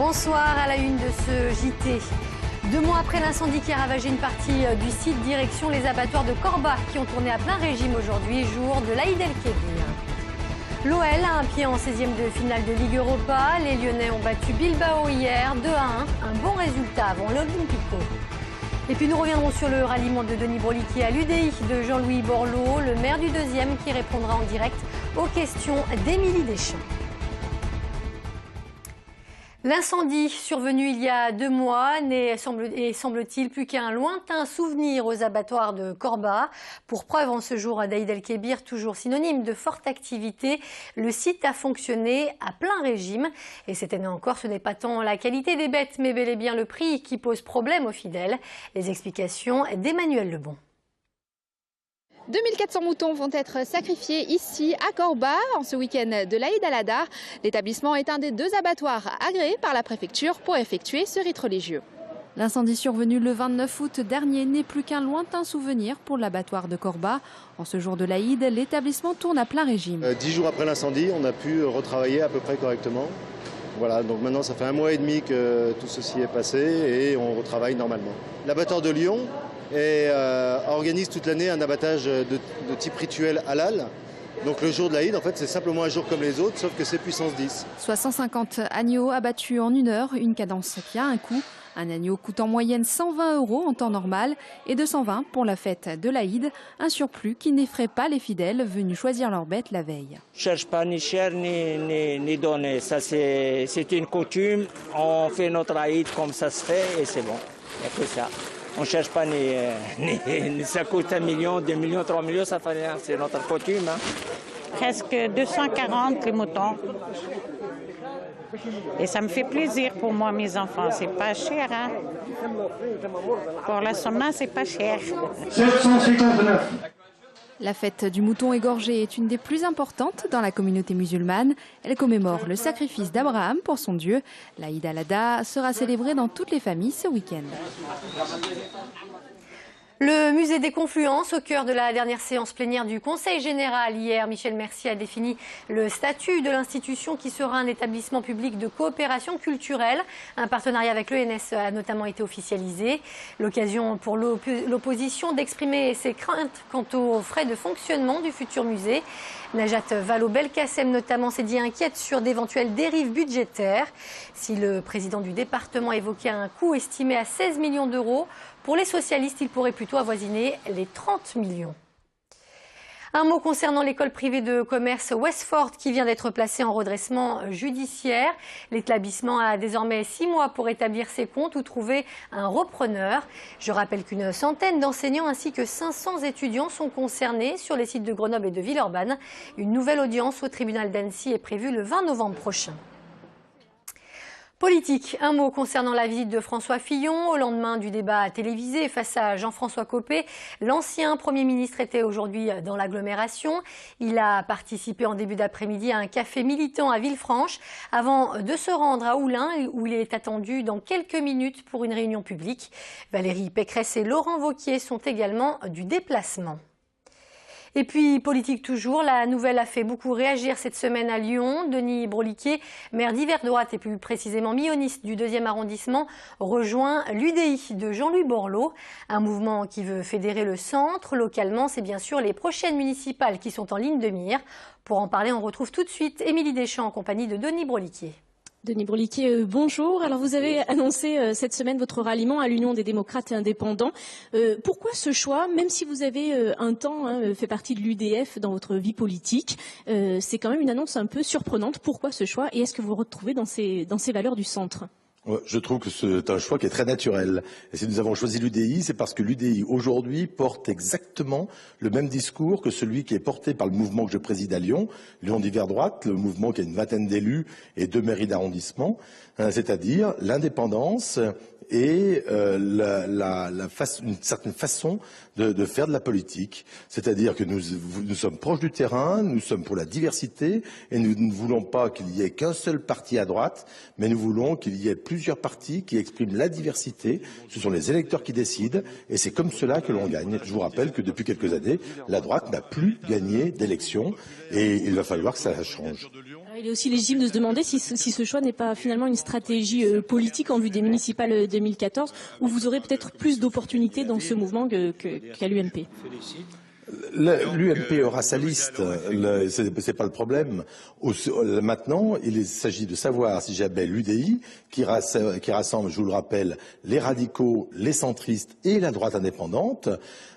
Bonsoir à la une de ce JT. 2 mois après l'incendie qui a ravagé une partie du site, direction les abattoirs de Corba qui ont tourné à plein régime aujourd'hui, jour de l'Aïd el-Kébir. L'OL a un pied en 16e de finale de Ligue Europa. Les Lyonnais ont battu Bilbao hier 2-1. Un bon résultat avant l'Olympico. Et puis nous reviendrons sur le ralliement de Denis Broliquet à l'UDI de Jean-Louis Borloo, le maire du 2e qui répondra en direct aux questions d'Émilie Deschamps. L'incendie survenu il y a 2 mois n'est, semble-t-il, plus qu'un lointain souvenir aux abattoirs de Corba. Pour preuve, en ce jour d'Aïd el-Kébir, toujours synonyme de forte activité, le site a fonctionné à plein régime. Et cette année encore, ce n'est pas tant la qualité des bêtes, mais bel et bien le prix qui pose problème aux fidèles. Les explications d'Emmanuel Lebon. 2400 moutons vont être sacrifiés ici à Corba en ce week-end de l'Aïd al-Adha. L'établissement est un des 2 abattoirs agréés par la préfecture pour effectuer ce rite religieux. L'incendie survenu le 29 août dernier n'est plus qu'un lointain souvenir pour l'abattoir de Corba. En ce jour de l'Aïd, l'établissement tourne à plein régime. 10 jours après l'incendie, on a pu retravailler à peu près correctement. Voilà, donc maintenant ça fait 1 mois et demi que tout ceci est passé et on retravaille normalement. L'abattoir de Lyon organise toute l'année un abattage de type rituel halal. Donc le jour de l'Aïd, en fait, c'est simplement un jour comme les autres, sauf que c'est puissance 10. Soit 150 agneaux abattus en 1 heure, une cadence qui a un coût. Un agneau coûte en moyenne 120 € en temps normal et 220 pour la fête de l'Aïd. Un surplus qui n'effraie pas les fidèles venus choisir leur bête la veille. On ne cherche pas ni cher ni donné. Ça, c'est une coutume. On fait notre Aïd comme ça se fait et c'est bon. Il n'y a que ça. On ne cherche pas ni ça coûte 1 million, 2 millions, 3 millions, ça fait rien. C'est notre coutume. Hein. Presque 240 les moutons. Et ça me fait plaisir pour moi, mes enfants. C'est pas cher, hein? Pour la somme, c'est pas cher. 759. La fête du mouton égorgé est une des plus importantes dans la communauté musulmane. Elle commémore le sacrifice d'Abraham pour son Dieu. L'Aïd al-Adha sera célébrée dans toutes les familles ce week-end. Le musée des Confluences, au cœur de la dernière séance plénière du Conseil général. Hier, Michel Mercier a défini le statut de l'institution qui sera un établissement public de coopération culturelle. Un partenariat avec l'ENS a notamment été officialisé. L'occasion pour l'opposition d'exprimer ses craintes quant aux frais de fonctionnement du futur musée. Najat Vallaud-Belkacem notamment s'est dit inquiète sur d'éventuelles dérives budgétaires. Si le président du département évoquait un coût estimé à 16 millions d'euros, pour les socialistes, il pourrait plutôt avoisiner les 30 millions. Un mot concernant l'école privée de commerce Westford qui vient d'être placée en redressement judiciaire. L'établissement a désormais 6 mois pour établir ses comptes ou trouver un repreneur. Je rappelle qu'une centaine d'enseignants ainsi que 500 étudiants sont concernés sur les sites de Grenoble et de Villeurbanne. Une nouvelle audience au tribunal d'Annecy est prévue le 20 novembre prochain. Politique, un mot concernant la visite de François Fillon au lendemain du débat télévisé face à Jean-François Copé. L'ancien Premier ministre était aujourd'hui dans l'agglomération. Il a participé en début d'après-midi à un café militant à Villefranche avant de se rendre à Oullins où il est attendu dans quelques minutes pour une réunion publique. Valérie Pécresse et Laurent Wauquiez sont également du déplacement. Et puis, politique toujours, la nouvelle a fait beaucoup réagir cette semaine à Lyon. Denis Broliquet, maire d'hiver droite et plus précisément milloniste du 2e arrondissement, rejoint l'UDI de Jean-Louis Borloo. Un mouvement qui veut fédérer le centre. Localement, c'est bien sûr les prochaines municipales qui sont en ligne de mire. Pour en parler, on retrouve tout de suite Émilie Deschamps en compagnie de Denis Broliquet. Denis Broliquet, bonjour. Alors vous avez annoncé cette semaine votre ralliement à l'Union des démocrates et indépendants. Pourquoi ce choix, même si vous avez un temps fait partie de l'UDF dans votre vie politique, c'est quand même une annonce un peu surprenante. Pourquoi ce choix et est-ce que vous vous retrouvez dans ces valeurs du centre ? Je trouve que c'est un choix qui est très naturel. Et si nous avons choisi l'UDI, c'est parce que l'UDI aujourd'hui porte exactement le même discours que celui qui est porté par le mouvement que je préside à Lyon, Lyon d'hiver droite, le mouvement qui a une 20aine d'élus et 2 mairies d'arrondissement, c'est-à-dire l'indépendance et une certaine façon de faire de la politique. C'est-à-dire que nous sommes proches du terrain, nous sommes pour la diversité et nous ne voulons pas qu'il y ait qu'un seul parti à droite, mais nous voulons qu'il y ait plusieurs partis qui expriment la diversité. Ce sont les électeurs qui décident et c'est comme cela que l'on gagne. Je vous rappelle que depuis quelques années, la droite n'a plus gagné d'élections et il va falloir que ça change. Il est aussi légitime de se demander si ce choix n'est pas finalement une stratégie politique en vue des municipales 2014, où vous aurez peut-être plus d'opportunités dans ce mouvement qu'à l'UMP. L'UMP aura sa liste, c'est pas le problème. Maintenant, il s'agit de savoir si jamais l'UDI, qui rassemble, je vous le rappelle, les radicaux, les centristes et la droite indépendante,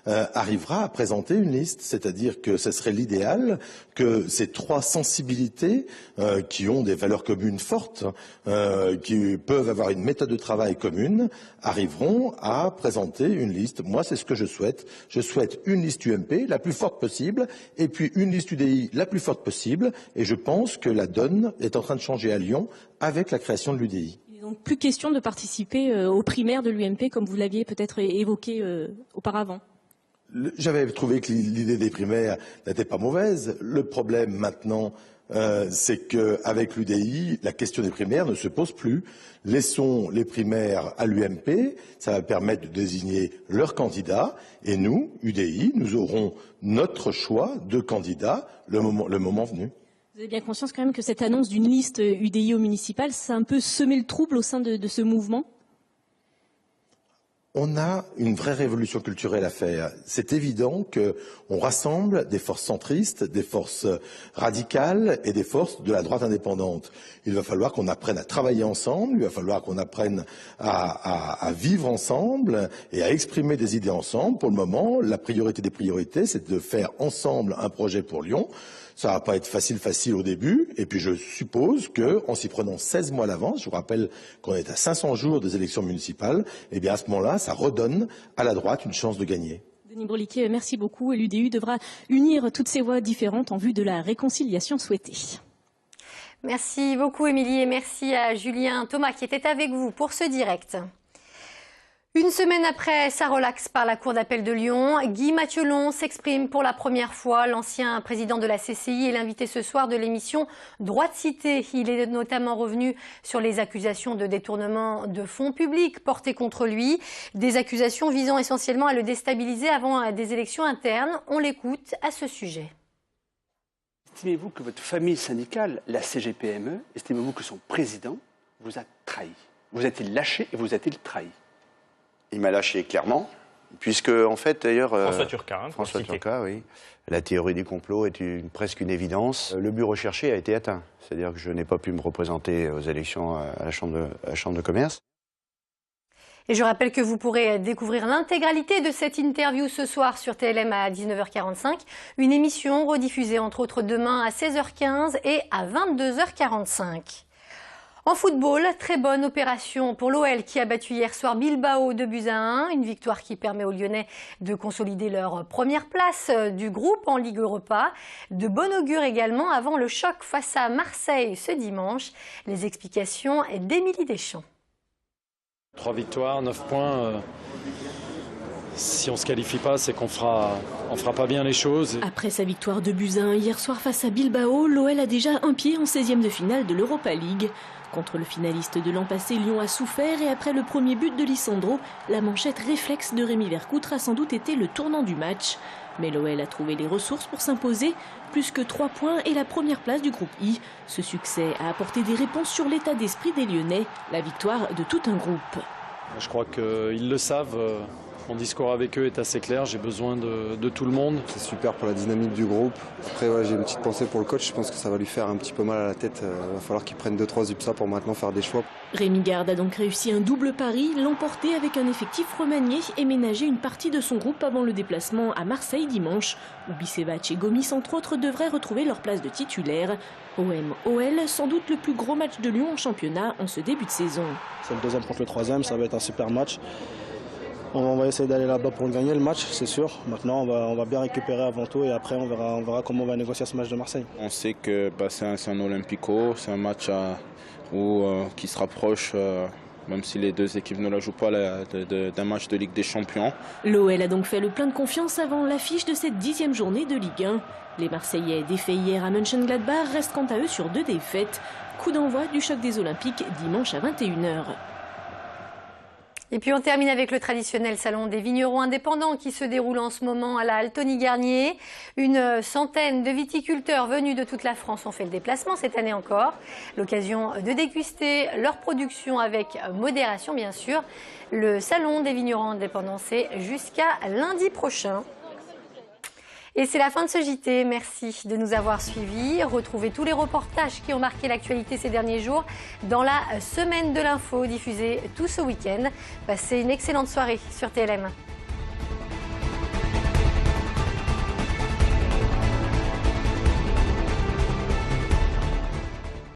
arrivera à présenter une liste. C'est-à-dire que ce serait l'idéal que ces trois sensibilités, qui ont des valeurs communes fortes, qui peuvent avoir une méthode de travail commune, arriveront à présenter une liste. Moi, c'est ce que je souhaite. Je souhaite une liste UMP la plus forte possible, et puis une liste UDI la plus forte possible, et je pense que la donne est en train de changer à Lyon avec la création de l'UDI. Il n'est donc plus question de participer aux primaires de l'UMP comme vous l'aviez peut-être évoqué auparavant. J'avais trouvé que l'idée des primaires n'était pas mauvaise. Le problème maintenant, c'est qu'avec l'UDI, la question des primaires ne se pose plus. Laissons les primaires à l'UMP, ça va permettre de désigner leurs candidats, et nous, UDI, nous aurons notre choix de candidats le moment venu. Vous avez bien conscience quand même que cette annonce d'une liste UDI au municipal, ça a un peu semé le trouble au sein de ce mouvement ? On a une vraie révolution culturelle à faire. C'est évident qu'on rassemble des forces centristes, des forces radicales et des forces de la droite indépendante. Il va falloir qu'on apprenne à travailler ensemble, il va falloir qu'on apprenne à vivre ensemble et à exprimer des idées ensemble. Pour le moment, la priorité des priorités, c'est de faire ensemble un projet pour Lyon. Ça va pas être facile au début, et puis je suppose qu'en s'y prenant 16 mois à l'avance, je vous rappelle qu'on est à 500 jours des élections municipales, et bien à ce moment-là, ça redonne à la droite une chance de gagner. Denis Broliquet, merci beaucoup. Et l'UDU devra unir toutes ces voix différentes en vue de la réconciliation souhaitée. Merci beaucoup Émilie et merci à Julien Thomas qui était avec vous pour ce direct. Une semaine après sa relaxe par la Cour d'appel de Lyon, Guy Mathiolon s'exprime pour la première fois. L'ancien président de la CCI est l'invité ce soir de l'émission Droit de cité. Il est notamment revenu sur les accusations de détournement de fonds publics portées contre lui. Des accusations visant essentiellement à le déstabiliser avant des élections internes. On l'écoute à ce sujet. Estimez-vous que votre famille syndicale, la CGPME, estimez-vous que son président vous a trahi? Vous a-t-il lâché et vous a-t-il trahi? Il m'a lâché clairement, puisque en fait d'ailleurs... François Turquin. François Turquin, oui. La théorie du complot est presque une évidence. Le but recherché a été atteint. C'est-à-dire que je n'ai pas pu me représenter aux élections à la Chambre de commerce. Et je rappelle que vous pourrez découvrir l'intégralité de cette interview ce soir sur TLM à 19h45. Une émission rediffusée entre autres demain à 16h15 et à 22h45. En football, très bonne opération pour l'OL qui a battu hier soir Bilbao 2-1. Une victoire qui permet aux Lyonnais de consolider leur première place du groupe en Ligue Europa. De bon augure également avant le choc face à Marseille ce dimanche. Les explications d'Émilie Deschamps. 3 victoires, 9 points. Si on ne se qualifie pas, c'est qu'on fera pas bien les choses. Après sa victoire 2-1 hier soir face à Bilbao, l'OL a déjà un pied en 16e de finale de l'Europa League. Contre le finaliste de l'an passé, Lyon a souffert et après le premier but de Lisandro, la manchette réflexe de Rémi Vercoutre a sans doute été le tournant du match. Mais l'OL a trouvé les ressources pour s'imposer, plus que 3 points et la première place du groupe I. Ce succès a apporté des réponses sur l'état d'esprit des Lyonnais, la victoire de tout un groupe. Je crois qu'ils le savent. Mon discours avec eux est assez clair, j'ai besoin de tout le monde. C'est super pour la dynamique du groupe. Après, ouais, j'ai une petite pensée pour le coach, je pense que ça va lui faire un petit peu mal à la tête. Il va falloir qu'il prenne 2-3 UPSA pour maintenant faire des choix. Rémi Garde a donc réussi un double pari, l'emporter avec un effectif remanié et ménager une partie de son groupe avant le déplacement à Marseille dimanche, où Bisevac et Gomis entre autres devraient retrouver leur place de titulaire. OM-OL, sans doute le plus gros match de Lyon en championnat en ce début de saison. C'est le deuxième contre le troisième, ça va être un super match. On va essayer d'aller là-bas pour gagner le match, c'est sûr. Maintenant, on va bien récupérer avant tout et après, on verra comment on va négocier ce match de Marseille. On sait que c'est un Olympico, c'est un match qui se rapproche, même si les deux équipes ne la jouent pas, d'un match de Ligue des Champions. L'OL a donc fait le plein de confiance avant l'affiche de cette 10e journée de Ligue 1. Les Marseillais, défaits hier à Mönchengladbach, restent quant à eux sur 2 défaites. Coup d'envoi du choc des Olympiques dimanche à 21h. Et puis on termine avec le traditionnel salon des vignerons indépendants qui se déroule en ce moment à la Altony-Garnier. Une centaine de viticulteurs venus de toute la France ont fait le déplacement cette année encore. L'occasion de déguster leur production avec modération bien sûr. Le salon des vignerons indépendants, c'est jusqu'à lundi prochain. Et c'est la fin de ce JT. Merci de nous avoir suivis. Retrouvez tous les reportages qui ont marqué l'actualité ces derniers jours dans la semaine de l'info diffusée tout ce week-end. Passez une excellente soirée sur TLM.